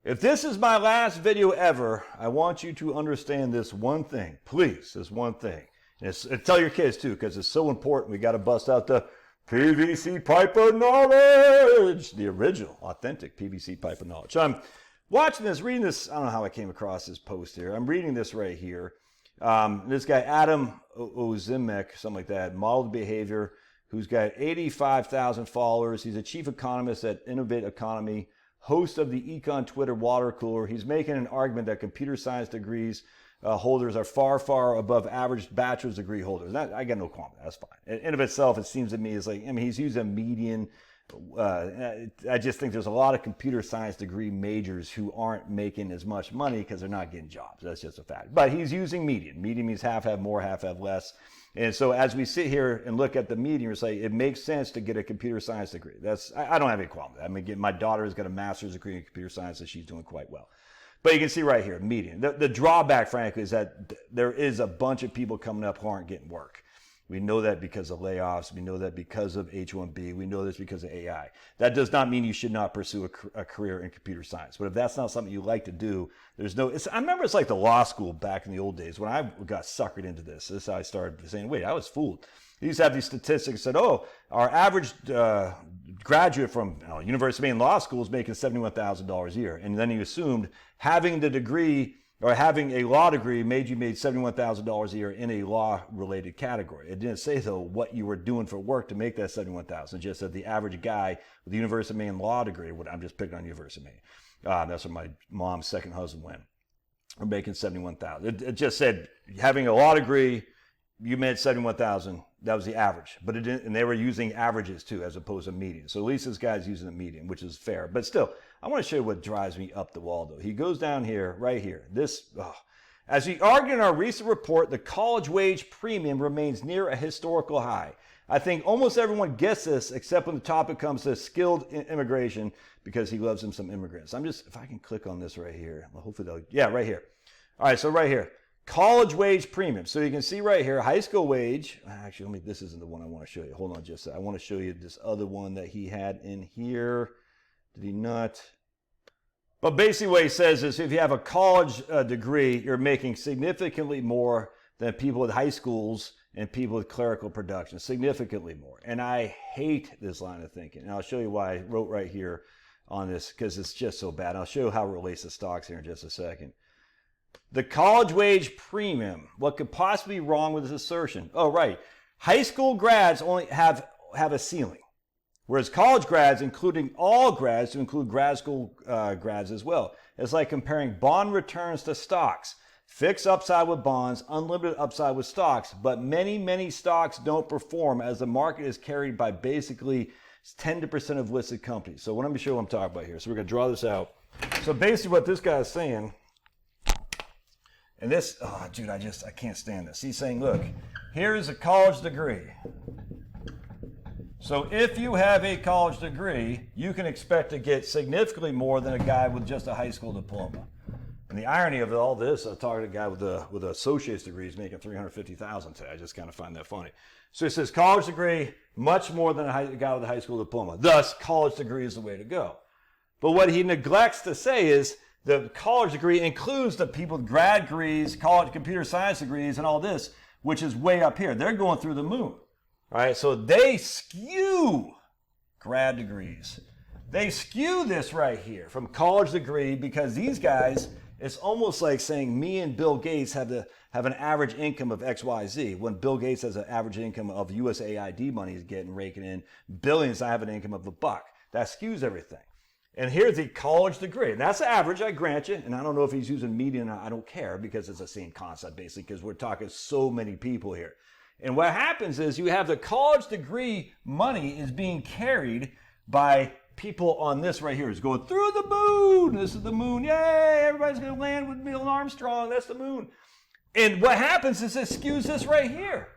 If this is my last video ever, I want you to understand this one thing. Please, this one thing. And tell your kids too, because it's so important. We got to bust out the PVC pipe of knowledge. The original, authentic PVC pipe of knowledge. So I'm watching this, reading this. I don't know how I came across this post here. I'm reading this right here. This guy, Adam Ozimek, something like that, modeled behavior, who's got 85,000 followers. He's a chief economist at Innovate Economy, host of the Econ Twitter water cooler. He's making an argument that computer science degrees holders are far, far above average bachelor's degree holders. I got no comment. That's fine. In and of itself, it seems to me is like, I mean, he's using a median. I just think there's a lot of computer science degree majors who aren't making as much money because they're not getting jobs. That's just a fact. But he's using median. Median means half have more, half have less. And so as we sit here and look at the median, we say it makes sense to get a computer science degree. I don't have any problem with that. I mean, my daughter has got a master's degree in computer science and she's doing quite well. But you can see right here, median. The drawback, frankly, is that there is a bunch of people coming up who aren't getting work. We know that because of layoffs. We know that because of H-1B. We know this because of AI. That does not mean you should not pursue a career in computer science. But if that's not something you like to do, I remember it's like the law school back in the old days when I got suckered into this. This is how I started saying, wait, I was fooled. They used to have these statistics that said, oh, our average graduate from University of Maine Law School is making $71,000 a year. And then you assumed having the degree or having a law degree made $71,000 a year in a law-related category. It didn't say, though, what you were doing for work to make that $71,000. It just said the average guy with the University of Maine law degree, I'm just picking on University of Maine. That's where my mom's second husband went. We're making $71,000. It just said having a law degree, you made $71,000. That was the average. But it didn't, and they were using averages too, as opposed to median. So at least this guy's using the median, which is fair. But still, I want to show you what drives me up the wall, though. He goes down here, right here. As we argued in our recent report, the college wage premium remains near a historical high. I think almost everyone gets this, except when the topic comes to skilled immigration, because he loves him some immigrants. If I can click on this right here, well, hopefully right here. All right, so right here. College wage premium. So you can see right here, high school wage. Actually, this isn't the one I want to show you. Hold on just a second. I want to show you this other one that he had in here. Did he not? But basically what he says is if you have a college degree, you're making significantly more than people with high schools and people with clerical production. Significantly more. And I hate this line of thinking. And I'll show you why I wrote right here on this, because it's just so bad. I'll show you how it relates to stocks here in just a second. The college wage premium. What could possibly be wrong with this assertion? Oh, right. High school grads only have a ceiling, whereas college grads, including all grads, to include grad school grads as well. It's like comparing bond returns to stocks. Fixed upside with bonds, unlimited upside with stocks, but many, many stocks don't perform as the market is carried by basically 10% of listed companies. So let me show you what I'm talking about here. So we're going to draw this out. So basically what this guy is saying, and this, oh, dude, I can't stand this. He's saying, look, here's a college degree. So if you have a college degree, you can expect to get significantly more than a guy with just a high school diploma. And the irony of all this, I talked to a guy with an associate's degree is making $350,000 today. I just kind of find that funny. So it says college degree, much more than a guy with a high school diploma. Thus, college degree is the way to go. But what he neglects to say is, the college degree includes the people with grad degrees, college computer science degrees, and all this, which is way up here. They're going through the moon. All right, so they skew grad degrees. They skew this right here from college degree because these guys, it's almost like saying me and Bill Gates have an average income of XYZ, when Bill Gates has an average income of USAID money he's getting raking in billions. I have an income of $1. That skews everything. And here's the college degree. And that's the average, I grant you. And I don't know if he's using median. I don't care, because it's the same concept, basically, because we're talking so many people here. And what happens is you have the college degree money is being carried by people on this right here. It's going through the moon. This is the moon. Yay, everybody's going to land with Neil Armstrong. That's the moon. And what happens is it skews this right here.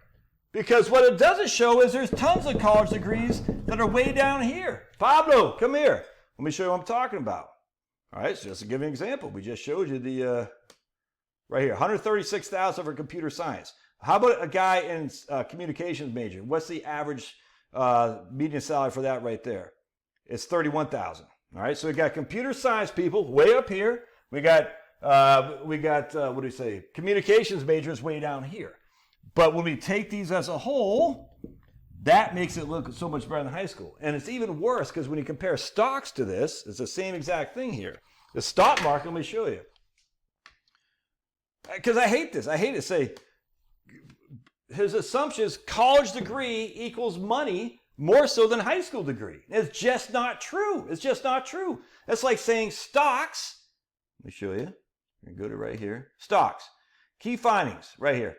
Because what it doesn't show is there's tons of college degrees that are way down here. Pablo, come here. Let me show you what I'm talking about. All right, so just to give you an example, we just showed you the, right here, $136,000 for computer science. How about a guy in communications major? What's the average median salary for that right there? It's $31,000. All right, so we got computer science people way up here. We got what do we say? Communications majors way down here. But when we take these as a whole, that makes it look so much better than high school. And it's even worse because when you compare stocks to this, it's the same exact thing here. The stock market, let me show you. Because I hate this. I hate to say his assumption is college degree equals money more so than high school degree. It's just not true. It's just not true. That's like saying stocks. Let me show you. You're go to right here. Stocks. Key findings right here.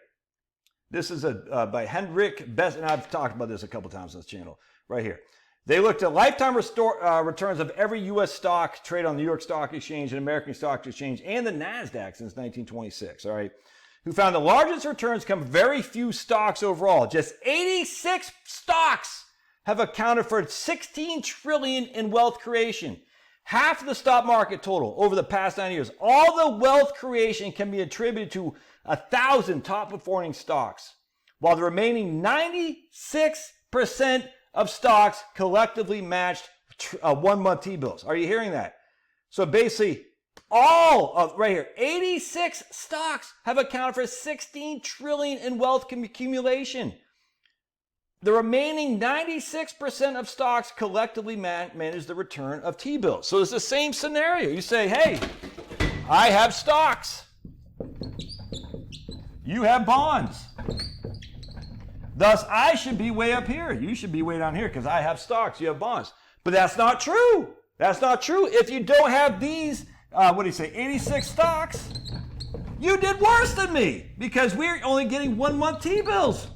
This is by Henrik Best, and I've talked about this a couple times on this channel. Right here. They looked at lifetime returns of every U.S. stock traded on the New York Stock Exchange and American Stock Exchange and the NASDAQ since 1926, all right? Who found the largest returns come very few stocks overall. Just 86 stocks have accounted for 16 trillion in wealth creation. Half of the stock market total over the past 9 years. All the wealth creation can be attributed to 1,000 top performing stocks, while the remaining 96% of stocks collectively matched 1 month T-bills. Are you hearing that? So basically, all of, right here, 86 stocks have accounted for 16 trillion in wealth accumulation. The remaining 96% of stocks collectively manage the return of T-bills. So it's the same scenario. You say, hey, I have stocks. You have bonds. Thus, I should be way up here. You should be way down here because I have stocks. You have bonds. But that's not true. That's not true. If you don't have these, 86 stocks, you did worse than me because we're only getting 1 month T-bills.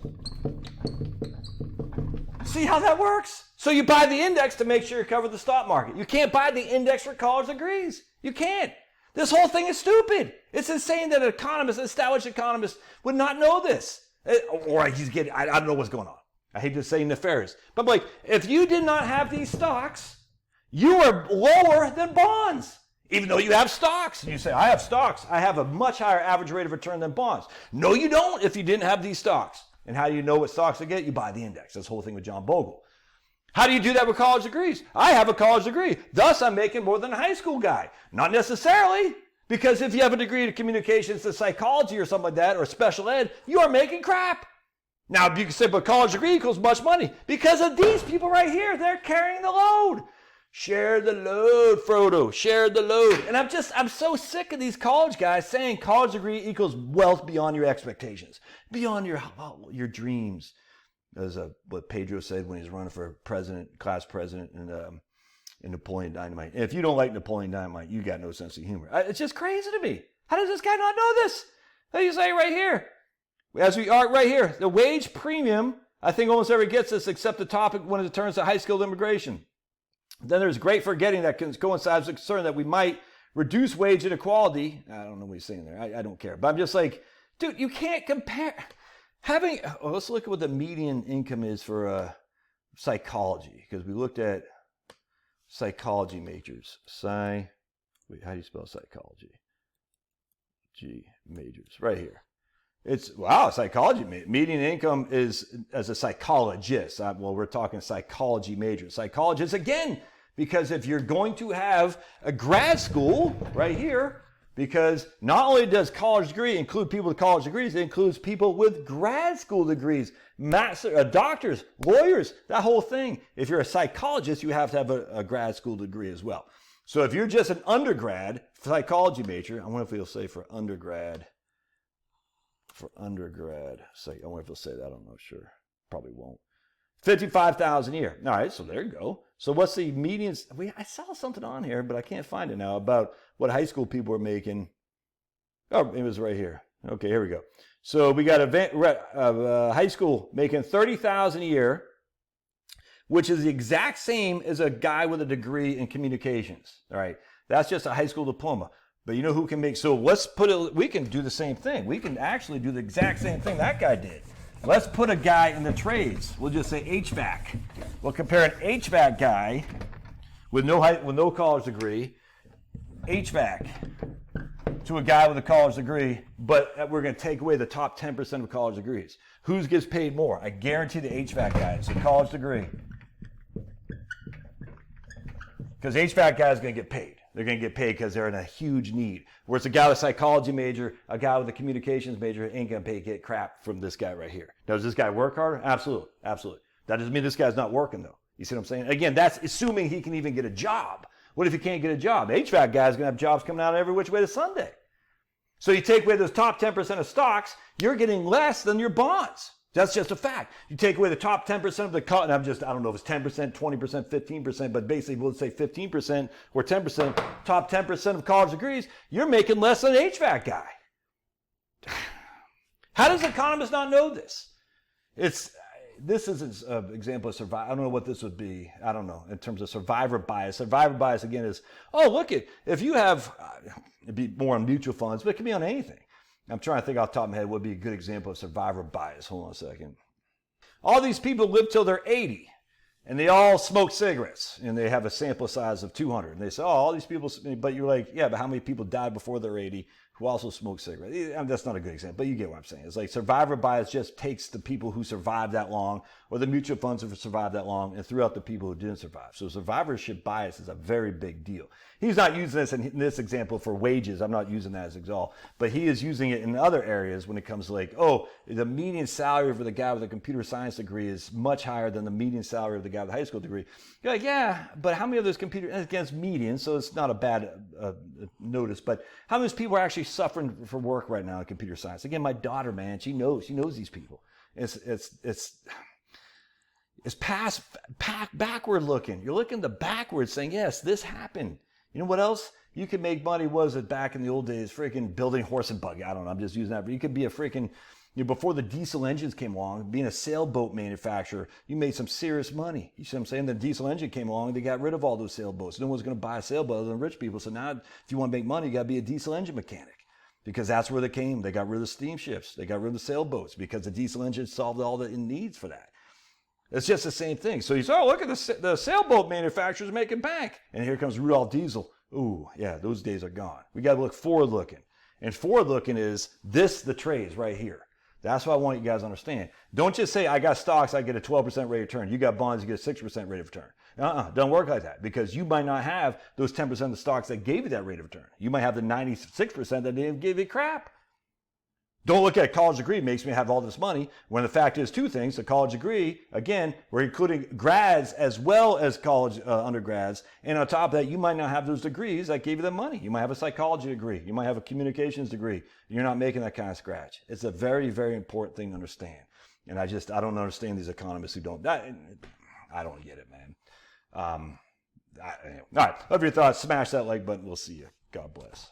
See how that works? So you buy the index to make sure you cover the stock market. You can't buy the index for college degrees. You can't. This whole thing is stupid. It's insane that an economist, an established economist, would not know this. Or he's getting, I don't know what's going on. I hate to say nefarious. But like, if you did not have these stocks, you are lower than bonds. Even though you have stocks. And you say, I have stocks. I have a much higher average rate of return than bonds. No, you don't if you didn't have these stocks. And how do you know what stocks to get? You buy the index. That's the whole thing with John Bogle. How do you do that with college degrees? I have a college degree. Thus, I'm making more than a high school guy. Not necessarily. Because if you have a degree in communications and psychology or something like that, or special ed, you are making crap. Now, you can say, but college degree equals much money. Because of these people right here, they're carrying the load. Share the load, Frodo. Share the load. And I'm so sick of these college guys saying college degree equals wealth beyond your expectations, beyond your dreams. As what Pedro said when he was running for president, class president, in Napoleon Dynamite. And if you don't like Napoleon Dynamite, you got no sense of humor. It's just crazy to me. How does this guy not know this? How do you say right here? As we are right here, the wage premium, I think almost everybody gets this except the topic when it turns to high-skilled immigration. Then there's great forgetting that coincides with concern that we might reduce wage inequality. I don't know what he's saying there. I don't care. But I'm just like, dude, you can't compare. Let's look at what the median income is for psychology, because we looked at psychology majors. How do you spell psychology? Majors, right here. Psychology median income is as a psychologist. We're talking psychology majors. Psychologists, again, because if you're going to have a grad school right here, because not only does college degree include people with college degrees, it includes people with grad school degrees, doctors, lawyers, that whole thing. If you're a psychologist, you have to have a grad school degree as well. So if you're just an undergrad psychology major, I wonder if it'll say for undergrad. I wonder if it'll say that. I'm not sure. Probably won't. $55,000 a year. All right, so there you go. So what's the median? I saw something on here, but I can't find it now about what high school people are making. Oh, it was right here. Okay, here we go. So we got a high school making $30,000 a year, which is the exact same as a guy with a degree in communications. All right, that's just a high school diploma. But you know who can make, so let's put it, we can do the same thing. We can actually do the exact same thing that guy did. Let's put a guy in the trades. We'll just say HVAC. We'll compare an HVAC guy with no college degree, HVAC, to a guy with a college degree, but we're going to take away the top 10% of college degrees. Who gets paid more? I guarantee the HVAC guy. It's a college degree. Because HVAC guys are going to get paid. They're going to get paid because they're in a huge need. Whereas a guy with a psychology major, a guy with a communications major ain't going to get crap from this guy right here. Now, does this guy work harder? Absolutely. Absolutely. That doesn't mean this guy's not working, though. You see what I'm saying? Again, that's assuming he can even get a job. What if he can't get a job? The HVAC guy's going to have jobs coming out every which way to Sunday. So you take away those top 10% of stocks, you're getting less than your bonds. That's just a fact. You take away the top 10% of the, and I don't know if it's 10%, 20%, 15%, but basically we'll say 15% or 10%, top 10% of college degrees, you're making less than an HVAC guy. How does economists not know this? This is an example of survival. I don't know what this would be. I don't know in terms of survivor bias. Survivor bias again is, if you have, it'd be more on mutual funds, but it can be on anything. I'm trying to think off the top of my head what would be a good example of survivor bias. Hold on a second. All these people live till they're 80 and they all smoke cigarettes and they have a sample size of 200. And they say, all these people, but you're like, yeah, but how many people died before they're 80 who also smoke cigarettes? I mean, that's not a good example, but you get what I'm saying. It's like survivor bias just takes the people who survived that long or the mutual funds who survived that long and threw out the people who didn't survive. So survivorship bias is a very big deal. He's not using this in this example for wages. I'm not using that as example, but he is using it in other areas when it comes to like, the median salary for the guy with a computer science degree is much higher than the median salary of the guy with a high school degree. You're like, yeah, but how many of those against median, so it's not a bad notice, but how many people are actually suffering for work right now in computer science? Again, my daughter, man, she knows these people. It's past backward looking. You're looking backwards saying, yes, this happened. You know what else? You could make money, was it back in the old days, freaking building horse and buggy. I don't know, I'm just using that. But you could be a freaking, before the diesel engines came along, being a sailboat manufacturer, you made some serious money. You see what I'm saying? The diesel engine came along, they got rid of all those sailboats. No one's going to buy a sailboat other than rich people. So now if you want to make money, you got to be a diesel engine mechanic. Because that's where they came. They got rid of the steamships. They got rid of the sailboats because the diesel engine solved all the needs for that. It's just the same thing. So you say, look at the sailboat manufacturers making bank. And here comes Rudolph Diesel. Ooh, yeah, those days are gone. We got to look forward looking. And forward looking is the trades right here. That's what I want you guys to understand. Don't just say, I got stocks, I get a 12% rate of return. You got bonds, you get a 6% rate of return. Don't work like that because you might not have those 10% of the stocks that gave you that rate of return. You might have the 96% that didn't give you crap. Don't look at a college degree makes me have all this money when the fact is two things. A college degree, again, we're including grads as well as college undergrads. And on top of that, you might not have those degrees that gave you the money. You might have a psychology degree. You might have a communications degree. You're not making that kind of scratch. It's a very, very important thing to understand. And I don't understand these economists who don't. I don't get it, man. All right. Love your thoughts. Smash that like button. We'll see you. God bless.